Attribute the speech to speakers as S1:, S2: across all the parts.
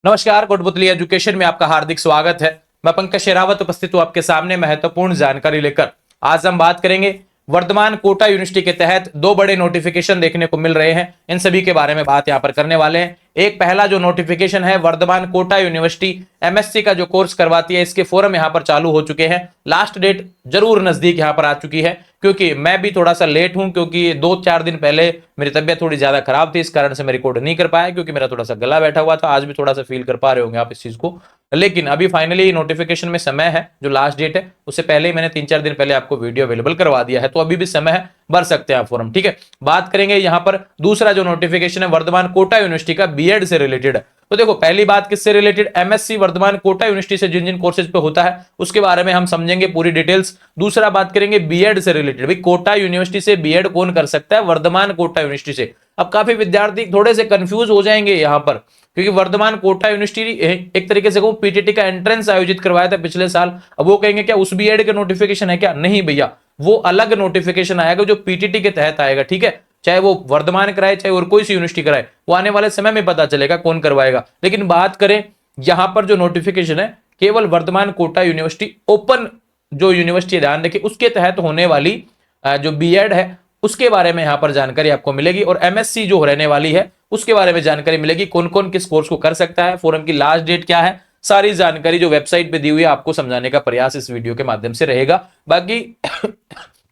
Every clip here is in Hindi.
S1: नमस्कार, कोटपुतली एजुकेशन में आपका हार्दिक स्वागत है। मैं पंकज शेरावत उपस्थित हूं आपके सामने महत्वपूर्ण जानकारी लेकर। आज हम बात करेंगे वर्धमान कोटा यूनिवर्सिटी के तहत दो बड़े नोटिफिकेशन देखने को मिल रहे हैं। इन सभी के बारे में बात यहां पर करने वाले हैं। एक पहला जो नोटिफिकेशन है, वर्धमान कोटा यूनिवर्सिटी एमएससी का जो कोर्स करवाती है, इसके फोरम यहां पर चालू हो चुके हैं। लास्ट डेट जरूर नजदीक यहां पर आ चुकी है, क्योंकि मैं भी थोड़ा सा लेट हूं, क्योंकि 2-4 दिन पहले मेरी तबियत थोड़ी ज्यादा खराब थी। इस कारण से मैं रिकॉर्ड नहीं कर पाया, क्योंकि मेरा थोड़ा सा गला बैठा हुआ था। आज भी थोड़ा सा फील कर पा रहे होंगे आप इस चीज को। लेकिन अभी फाइनली नोटिफिकेशन में समय है, जो लास्ट डेट है उससे पहले ही मैंने 3-4 दिन पहले आपको वीडियो अवेलेबल करवा दिया है, तो अभी भी समय है, भर सकते हैं आप फॉर्म। ठीक है, बात करेंगे यहां पर दूसरा जो नोटिफिकेशन है वर्धमान कोटा यूनिवर्सिटी का बीएड से रिलेटेड है। तो देखो, पहली बात किससे related, MSc Vardhman Kota university से जिन जिन कोर्सेज पे होता है उसके बारे में हम समझेंगे पूरी डिटेल्स। दूसरा बात करेंगे बीएड से रिलेटेड, भाई कोटा यूनिवर्सिटी से बीएड कौन कर सकता है, वर्धमान कोटा यूनिवर्सिटी से। अब काफी विद्यार्थी थोड़े से कंफ्यूज हो जाएंगे यहां पर, क्योंकि वर्धमान कोटा यूनिवर्सिटी एक तरीके से पीटीटी का एंट्रेंस आयोजित करवाया था पिछले साल। अब वो कहेंगे क्या उस बीएड के नोटिफिकेशन है क्या? नहीं भैया, वो अलग नोटिफिकेशन आएगा जो पीटीटी के तहत आएगा। ठीक है, चाहे वो वर्धमान कराए चाहे और कोई सी यूनिवर्सिटी कराए, वो आने वाले समय में पता चलेगा कौन करवाएगा। लेकिन बात करें यहां पर जो नोटिफिकेशन है, केवल वर्धमान कोटा यूनिवर्सिटी ओपन जो यूनिवर्सिटी, ध्यान रखिए, उसके तहत होने वाली जो बीएड है उसके बारे में यहां पर जानकारी आपको मिलेगी। और एमएससी जो रहने वाली है उसके बारे में जानकारी मिलेगी, कौन कौन किस कोर्स को कर सकता है, फोरम की लास्ट डेट क्या है, सारी जानकारी जो वेबसाइट पे दी हुई है आपको समझाने का प्रयास इस वीडियो के माध्यम से रहेगा। बाकी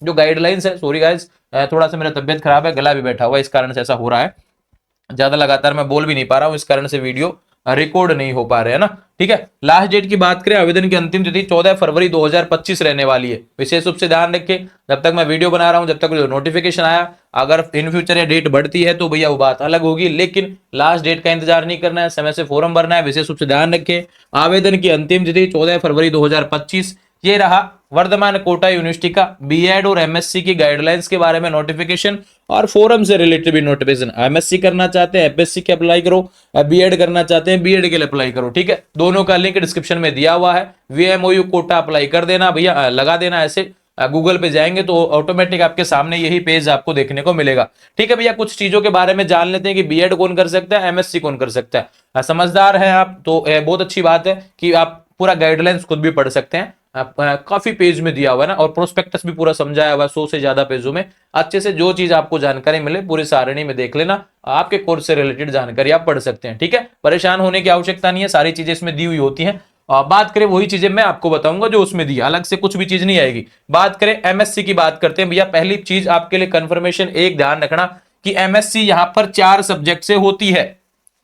S1: जो गाइडलाइंस है, सॉरी गाइस, थोड़ा सा मेरा तबियत खराब है, गला भी बैठा हुआ है, इस कारण से ऐसा हो रहा है। ज्यादा लगातार मैं बोल भी नहीं पा रहा हूं, इस कारण से वीडियो रिकॉर्ड नहीं हो पा रहे है ना। ठीक है, लास्ट डेट की बात करें, आवेदन की अंतिम तिथि 14 फरवरी 2025 रहने वाली है। विशेष रूप से ध्यान रखें, जब तक मैं वीडियो बना रहा हूं, जब तक जो नोटिफिकेशन आया, अगर इन फ्यूचर ये डेट बढ़ती है तो भैया वो बात अलग होगी, लेकिन लास्ट डेट का इंतजार नहीं करना है, समय से फॉर्म भरना है। विशेष रूप से ध्यान रखें, आवेदन की अंतिम तिथि 14 फरवरी 2025। ये रहा वर्धमान कोटा यूनिवर्सिटी का बीएड और एमएससी की गाइडलाइंस के बारे में नोटिफिकेशन, और फोरम से रिलेटेड भी नोटिफिकेशन। एमएससी करना चाहते हैं एमएससी के अप्लाई करो, बीएड करना चाहते हैं बीएड के लिए अप्लाई करो। ठीक है, दोनों का लिंक डिस्क्रिप्शन में दिया हुआ है। वीएमओयू कोटा अप्लाई कर देना भैया, लगा देना। ऐसे गूगल पे जाएंगे तो ऑटोमेटिक आपके सामने यही पेज आपको देखने को मिलेगा। ठीक है भैया, कुछ चीजों के बारे में जान लेते हैं कि बीएड कौन कर सकता है, एमएससी कौन कर सकता है। समझदार हैं आप तो बहुत अच्छी बात है कि आप पूरा गाइडलाइंस खुद भी पढ़ सकते हैं। काफी पेज में दिया हुआ है ना, और प्रोस्पेक्टस भी पूरा समझाया हुआ है 100 से ज्यादा पेजों में। अच्छे से जो चीज आपको जानकारी मिले पूरी सारणी में देख लेना, आपके कोर्स से रिलेटेड जानकारी आप पढ़ सकते हैं। ठीक है, परेशान होने की आवश्यकता नहीं है, सारी चीजें इसमें दी हुई होती हैं। बात करें वही चीजें मैं आपको बताऊंगा जो उसमें दी, अलग से कुछ भी चीज नहीं आएगी। बात करें एमएससी की, बात करते हैं भैया। पहली चीज आपके लिए कंफर्मेशन एक ध्यान रखना कि एमएससी यहां पर 4 सब्जेक्ट से होती है।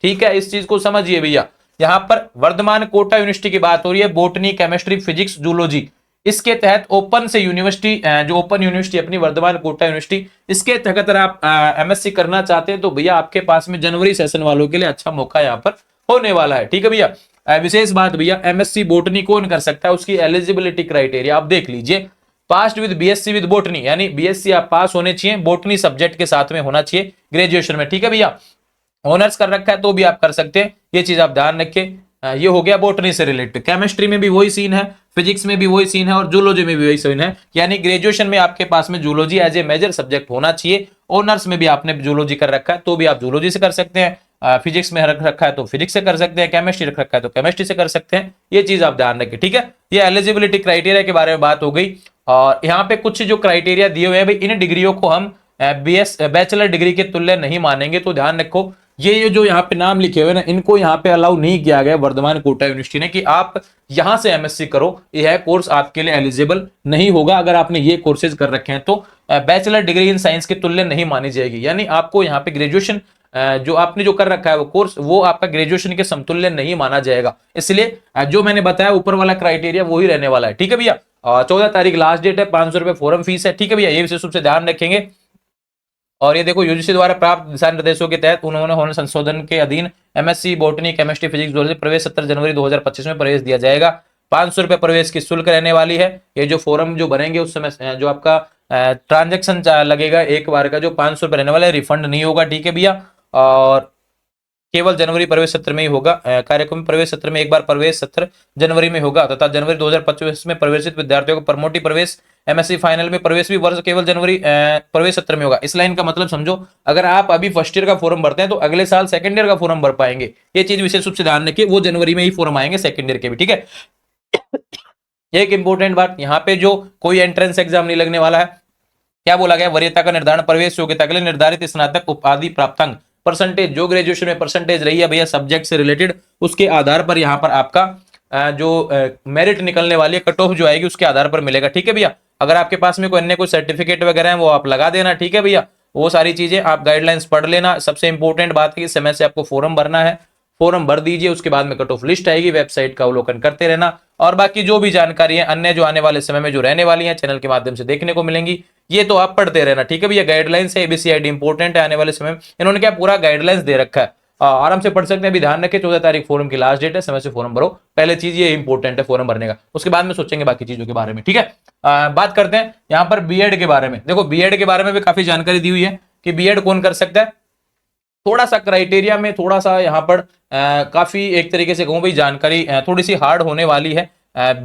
S1: ठीक है, इस चीज को समझिए भैया। यहां पर वर्धमान कोटा यूनिवर्सिटी की बात हो रही है, बोटनी, केमिस्ट्री, फिजिक्स, जूलॉजी। इसके तहत ओपन से यूनिवर्सिटी, जो ओपन यूनिवर्सिटी अपनी वर्धमान कोटा यूनिवर्सिटी, इसके तहत अगर आप एमएससी करना चाहते हैं तो भैया आपके पास में जनवरी सेशन वालों के लिए अच्छा मौका यहां पर होने वाला है। ठीक है भैया, विशेष बात भैया, एमएससी बोटनी कौन कर सकता है, उसकी एलिजिबिलिटी क्राइटेरिया आप देख लीजिए। Past with BSc with botany, यानी बीएससी आप पास होने चाहिए, बोटनी सब्जेक्ट के साथ में होना चाहिए ग्रेजुएशन में। ठीक है भैया, ऑनर्स कर रखा है तो भी आप कर सकते हैं, ये चीज आप ध्यान रखें। ये हो गया बोटनी से रिलेटेड। केमिस्ट्री में भी वही सीन है, फिजिक्स में भी वही सीन है, और जूलॉजी में भी वही सीन है। यानी ग्रेजुएशन में आपके पास में zoology as a major subject होना चाहिए। ऑनर्स में भी आपने जूलॉजी कर रखा है तो भी आप जूलॉजी से कर सकते हैं, फिजिक्स में रख रखा है तो फिजिक्स से कर सकते हैं, केमिस्ट्री रख रखा है तो केमिस्ट्री से कर सकते हैं। ये चीज आप ध्यान रखें। ठीक है, ये एलिजिबिलिटी क्राइटेरिया के बारे में बात हो गई। और यहाँ पे कुछ जो क्राइटेरिया दिए हुए हैं भाई, इन डिग्रियों को हम बैचलर डिग्री के तुल्य नहीं मानेंगे। तो ध्यान रखो, ये जो यहाँ पे नाम लिखे हुए ना, इनको यहाँ पे अलाउ नहीं किया गया वर्धमान कोटा यूनिवर्सिटी ने कि आप यहां से एमएससी करो, यह कोर्स आपके लिए एलिजिबल नहीं होगा। अगर आपने ये कोर्सेज कर रखे हैं तो बैचलर डिग्री इन साइंस के तुल्य नहीं मानी जाएगी। यानी आपको यहाँ पे ग्रेजुएशन जो आपने जो कर रखा है वो कोर्स, वो आपका ग्रेजुएशन के समतुल्य नहीं माना जाएगा। इसलिए जो मैंने बताया ऊपर वाला क्राइटेरिया वही रहने वाला है। ठीक है भैया, 14 तारीख लास्ट डेट है, 500 रुपए फॉरम फीस है। ठीक है भैया, ये विशेष रूप से ध्यान रखेंगे। और ये देखो, यूजीसी द्वारा प्राप्त दिशा निर्देशों के तहत उन्होंने होने संशोधन के अधीन MSc botany, chemistry, physics, zoology प्रवेश 17 जनवरी 2025 में प्रवेश दिया जाएगा। 500 रुपए प्रवेश की शुल्क रहने वाली है। ये जो फॉरम जो भरेंगे उस समय जो आपका ट्रांजेक्शन लगेगा एक बार का, जो 500 रुपए रहने वाला है, रिफंड नहीं होगा। ठीक है भैया, और केवल जनवरी प्रवेश सत्र में ही होगा। कार्यक्रम प्रवेश सत्र में एक बार प्रवेश सत्र जनवरी में होगा तथा जनवरी 2025 में प्रवेशित विद्यार्थियों को प्रमोटी प्रवेश एमएससी फाइनल में प्रवेश भी वर्ष केवल जनवरी प्रवेश सत्र में होगा। इस लाइन का मतलब समझो, अगर आप अभी फर्स्ट ईयर का फॉर्म भरते हैं तो अगले साल सेकंड ईयर का फॉर्म भर पाएंगे। ये चीज विशेष रूप से ध्यान रखिए, वो जनवरी में ही फॉर्म आएंगे सेकंड ईयर के भी, ठीक है। एक इंपॉर्टेंट बात, यहाँ पे जो कोई एंट्रेंस एग्जाम नहीं लगने वाला है। क्या बोला गया, वरीयता का निर्धारण प्रवेश योग्यता के लिए निर्धारित स्नातक उपाधि प्राप्तांक परसेंटेज, जो ग्रेजुएशन में परसेंटेज रही है भैया सब्जेक्ट से रिलेटेड, उसके आधार पर यहाँ पर आपका जो मेरिट निकलने वाली है, कट ऑफ जो आएगी उसके आधार पर मिलेगा, ठीक है भैया। अगर आपके पास में कोई अन्य कोई सर्टिफिकेट वगैरह है वो आप लगा देना, ठीक है भैया। वो सारी चीजें आप गाइडलाइंस पढ़ लेना। सबसे इंपॉर्टेंट बात है कि समय से आपको फॉर्म भरना है, फॉर्म भर दीजिए, उसके बाद में कट ऑफ लिस्ट आएगी, वेबसाइट का अवलोकन करते रहना। और बाकी जो भी जानकारी है अन्य जो आने वाले समय में जो रहने वाली है चैनल के माध्यम से देखने को मिलेंगी, ये तो आप पढ़ते रहना, ठीक है भैया। गाइडलाइंस है, एबीसीआईडी इंपॉर्टेंट है आने वाले समय में, इन्होंने क्या पूरा गाइडलाइंस दे रखा है, आराम से पढ़ सकते हैं। अभी ध्यान रखें 14 तारीख फॉर्म की लास्ट डेट है, समय से फॉर्म भरो, पहले चीज ये इंपॉर्टेंट है फॉर्म भरने का, उसके बाद में सोचेंगे बाकी चीजों के बारे में, ठीक है। बात करते हैं यहाँ पर बीएड के बारे में। देखो बीएड के बारे में भी काफी जानकारी दी हुई है कि बीएड कौन कर सकता है। थोड़ा सा क्राइटेरिया में थोड़ा सा यहाँ पर काफी एक तरीके से कहूँ भाई जानकारी थोड़ी सी हार्ड होने वाली है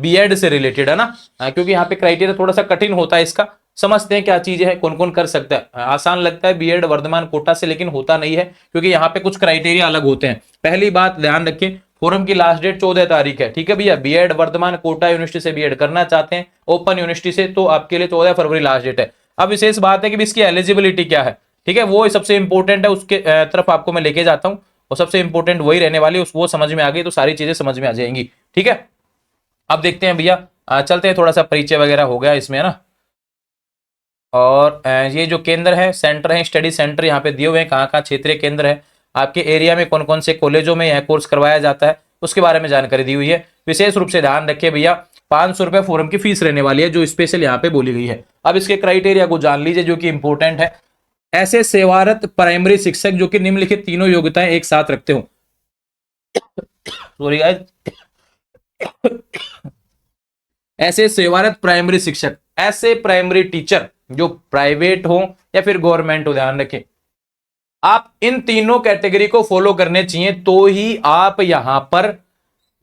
S1: बीएड से रिलेटेड, है ना। क्योंकि यहाँ पे क्राइटेरिया थोड़ा सा कठिन होता है इसका। समझते हैं क्या चीजें हैं, कौन कौन कर सकता है। आसान लगता है बीएड वर्धमान कोटा से, लेकिन होता नहीं है क्योंकि यहाँ पे कुछ क्राइटेरिया अलग होते हैं। पहली बात ध्यान रखिए, फॉर्म की लास्ट डेट 14 तारीख है, ठीक है भैया। बीएड वर्धमान कोटा यूनिवर्सिटी से बीएड करना चाहते हैं ओपन यूनिवर्सिटी से, तो आपके लिए 14 फरवरी लास्ट डेट है। अब विशेष बात है कि इसकी एलिजिबिलिटी क्या है, ठीक है, वो सबसे इंपॉर्टेंट है, उसके तरफ आपको मैं लेके जाता हूँ। और सबसे इंपॉर्टेंट वही रहने वाली है, वो समझ में आ गई तो सारी चीजें समझ में आ जाएंगी, ठीक है। अब देखते हैं भैया, चलते हैं, थोड़ा सा परिचय वगैरह हो गया इसमें, है ना। और ये जो केंद्र है, सेंटर है, स्टडी सेंटर यहाँ पे दिए हुए हैं, कहाँ कहाँ क्षेत्रीय केंद्र है, आपके एरिया में कौन कौन से कॉलेजों में यह कोर्स करवाया जाता है, उसके बारे में जानकारी दी हुई है। विशेष रूप से ध्यान रखिए भैया, 500 रुपए फॉर्म की फीस रहने वाली है, जो स्पेशल यहाँ पे बोली गई है। अब इसके क्राइटेरिया को जान लीजिए जो कि इंपॉर्टेंट है। ऐसे सेवारत प्राइमरी शिक्षक जो कि निम्नलिखित तीनों योग्यताएं एक साथ रखते हो, सॉरी गाइस, ऐसे सेवारत प्राइमरी शिक्षक, ऐसे प्राइमरी टीचर जो प्राइवेट हो या फिर गवर्नमेंट हो, ध्यान रखें, आप इन तीनों कैटेगरी को फॉलो करने चाहिए तो ही आप यहां पर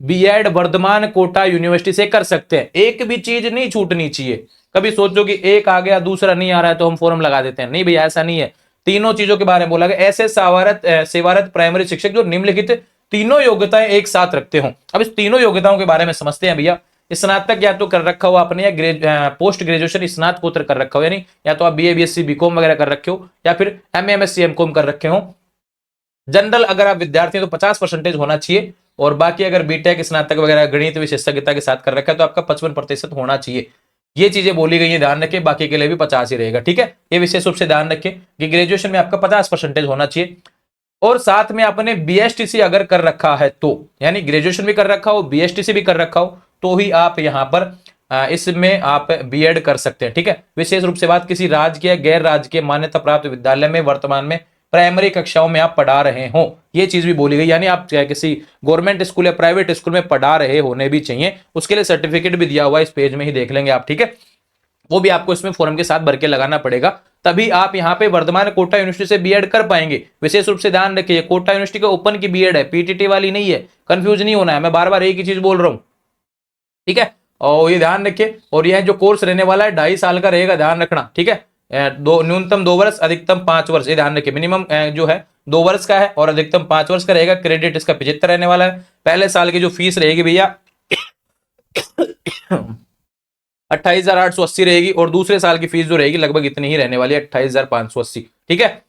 S1: बीएड वर्धमान कोटा यूनिवर्सिटी से कर सकते हैं। एक भी चीज नहीं छूटनी चाहिए। कभी सोचो कि एक आ गया दूसरा नहीं आ रहा है तो हम फॉर्म लगा देते हैं, नहीं भैया ऐसा नहीं है। तीनों चीजों के बारे में बोला गया, ऐसे सेवारत प्राइमरी शिक्षक जो निम्नलिखित तीनों योग्यताएं एक साथ रखते हो। अब इस तीनों योग्यताओं के बारे में समझते हैं भैया। स्नातक या तो कर रखा हो आपने, या पोस्ट ग्रेजुएशन स्नातकोत्तर कर रखा हो, यानी या तो आप बीए बीएससी बीकॉम वगैरह कर रखे हो, या फिर एमए एमएससी एमकॉम कर रखे हो। जनरल अगर आप विद्यार्थी हैं तो 50% होना चाहिए, और बाकी अगर बीटेक स्नातक वगैरह गणित विशेषज्ञता के साथ कर रखा है तो आपका 55% होना चाहिए। ये चीजें बोली गई है, ध्यान रखें। बाकी के लिए भी 50 ही रहेगा, ठीक है। ये विशेष रूप से ध्यान रखें कि ग्रेजुएशन में आपका 50% होना चाहिए, और साथ में आपने बीएसटीसी अगर कर रखा है तो, यानी ग्रेजुएशन भी कर रखा हो बीएसटीसी भी कर रखा हो, तो ही आप यहां पर इसमें आप बीएड कर सकते हैं, ठीक है। विशेष रूप से बात, किसी राजकीय गैर राजकीय मान्यता प्राप्त विद्यालय में वर्तमान में प्राइमरी कक्षाओं में आप पढ़ा रहे हो, ये चीज भी बोली गई। यानी आप किसी गवर्नमेंट स्कूल या प्राइवेट स्कूल में पढ़ा रहे होने भी चाहिए, उसके लिए सर्टिफिकेट भी दिया हुआ है, इस पेज में ही देख लेंगे आप, ठीक है। वो भी आपको इसमें फॉर्म के साथ भर के लगाना पड़ेगा, तभी आप यहाँ पे वर्धमान कोटा यूनिवर्सिटी से बीएड कर पाएंगे। विशेष रूप से ध्यान रखिए, कोटा यूनिवर्सिटी का ओपन की बीएड है, पीटीटी वाली नहीं है, कंफ्यूज नहीं होना है, मैं बार बार एक ही चीज बोल रहा हूँ, ठीक है। और ये ध्यान रखिए, और यह जो कोर्स रहने वाला है 2.5 साल का रहेगा, ध्यान रखना, ठीक है। न्यूनतम 2 वर्ष, अधिकतम 5 वर्ष, ये ध्यान रखिए। मिनिमम जो है 2 वर्ष का है और अधिकतम 5 वर्ष का रहेगा। क्रेडिट इसका 75 रहने वाला है। पहले साल की जो फीस रहेगी भैया 28,880 रहेगी, और दूसरे साल की फीस जो रहेगी लगभग इतनी ही रहने वाली है, 28,580, ठीक है।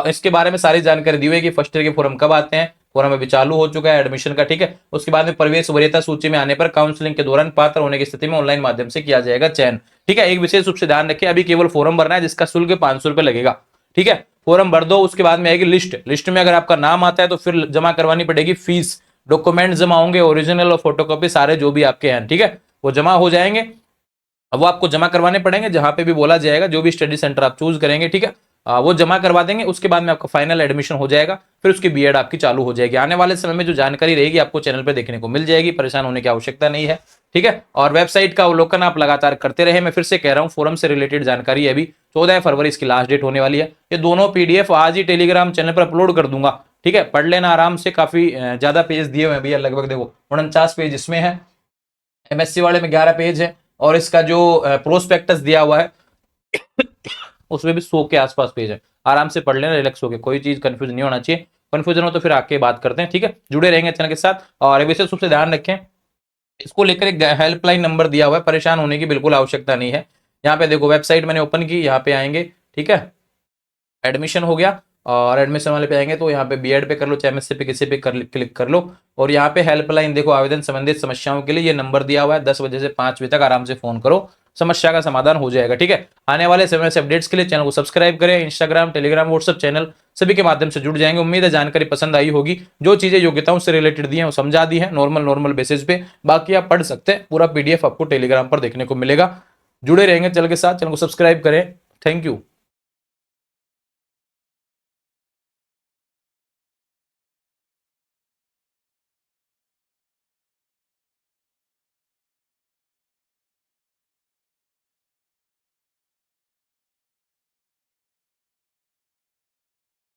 S1: इसके बारे में सारी जानकारी दी हुई है कि फर्स्ट ईयर के फॉर्म कब आते हैं। फॉर्म अभी चालू हो चुका है एडमिशन का, ठीक है। उसके बाद में प्रवेश वरीयता सूची में आने पर काउंसलिंग के दौरान पात्र होने की स्थिति में ऑनलाइन माध्यम से किया जाएगा चयन, ठीक है। एक विशेष रूप से ध्यान रखिए, अभी केवल फॉर्म भरना है जिसका शुल्क 500 रुपए लगेगा, ठीक है। फॉर्म भर दो, उसके बाद में आएगी लिस्ट। लिस्ट में अगर आपका नाम आता है तो फिर जमा करवानी पड़ेगी फीस। डॉक्यूमेंट जमा होंगे, ओरिजिनल और फोटोकॉपी सारे जो भी आपके हैं, ठीक है, वो जमा हो जाएंगे। अब वो आपको जमा करवाने पड़ेंगे, जहां पे भी बोला जाएगा, जो भी स्टडी सेंटर आप चूज करेंगे, ठीक है, वो जमा करवा देंगे। उसके बाद में आपका फाइनल एडमिशन हो जाएगा, फिर उसकी बीएड आपकी चालू हो जाएगी। आने वाले समय में जो जानकारी रहेगी आपको चैनल पर देखने को मिल जाएगी, परेशान होने की आवश्यकता नहीं है, ठीक है। और वेबसाइट का अवलोकन आप लगातार करते रहे। मैं फिर से कह रहा हूँ, फोरम से रिलेटेड जानकारी अभी 14 फरवरी इसकी लास्ट डेट होने वाली है। ये दोनों पीडीएफ आज ही टेलीग्राम चैनल पर अपलोड कर दूंगा, ठीक है, पढ़ लेना आराम से, काफी ज्यादा पेज दिए हुए हैं भैया, लगभग देखो 49 पेज इसमें है, एमएससी वाले में 11 पेज है, और इसका जो प्रोस्पेक्टस दिया हुआ है उसमें भी 100 के आसपास पेज है। आराम से पढ़ लेना रिलैक्स होकर, कोई चीज कंफ्यूज नहीं होना चाहिए, कंफ्यूजन हो तो फिर आके बात करते हैं, ठीक है। जुड़े रहेंगे चैनल के साथ, और विशेष रूप से ध्यान रखें, इसको लेकर एक हेल्पलाइन नंबर दिया हुआ है, परेशान होने की बिल्कुल आवश्यकता नहीं है। यहाँ पे देखो वेबसाइट मैंने ओपन की, यहाँ पे आएंगे, ठीक है, एडमिशन हो गया, और एडमिशन वाले पे आएंगे तो यहाँ पे बीएड पे कर लो, चाहे एमएससी पे, किसी पे क्लिक कर लो, और यहाँ पे हेल्पलाइन देखो, आवेदन संबंधित समस्याओं के लिए ये नंबर दिया हुआ है, 10 बजे से 5 बजे तक आराम से फोन करो, समस्या का समाधान हो जाएगा, ठीक है। आने वाले समय से अपडेट्स के लिए चैनल को सब्सक्राइब करें, इंस्टाग्राम, टेलीग्राम, व्हाट्सएप चैनल सभी के माध्यम से जुड़ जाएंगे। उम्मीद है जानकारी पसंद आई होगी, जो चीजें योग्यताओं से रिलेटेड दी है वो समझा दी है नॉर्मल बेसिस पे, बाकी आप पढ़ सकते हैं, पूरा पीडीएफ आपको टेलीग्राम पर देखने को मिलेगा। जुड़े रहेंगे चैनल के साथ, चैनल को सब्सक्राइब करें। Thank you.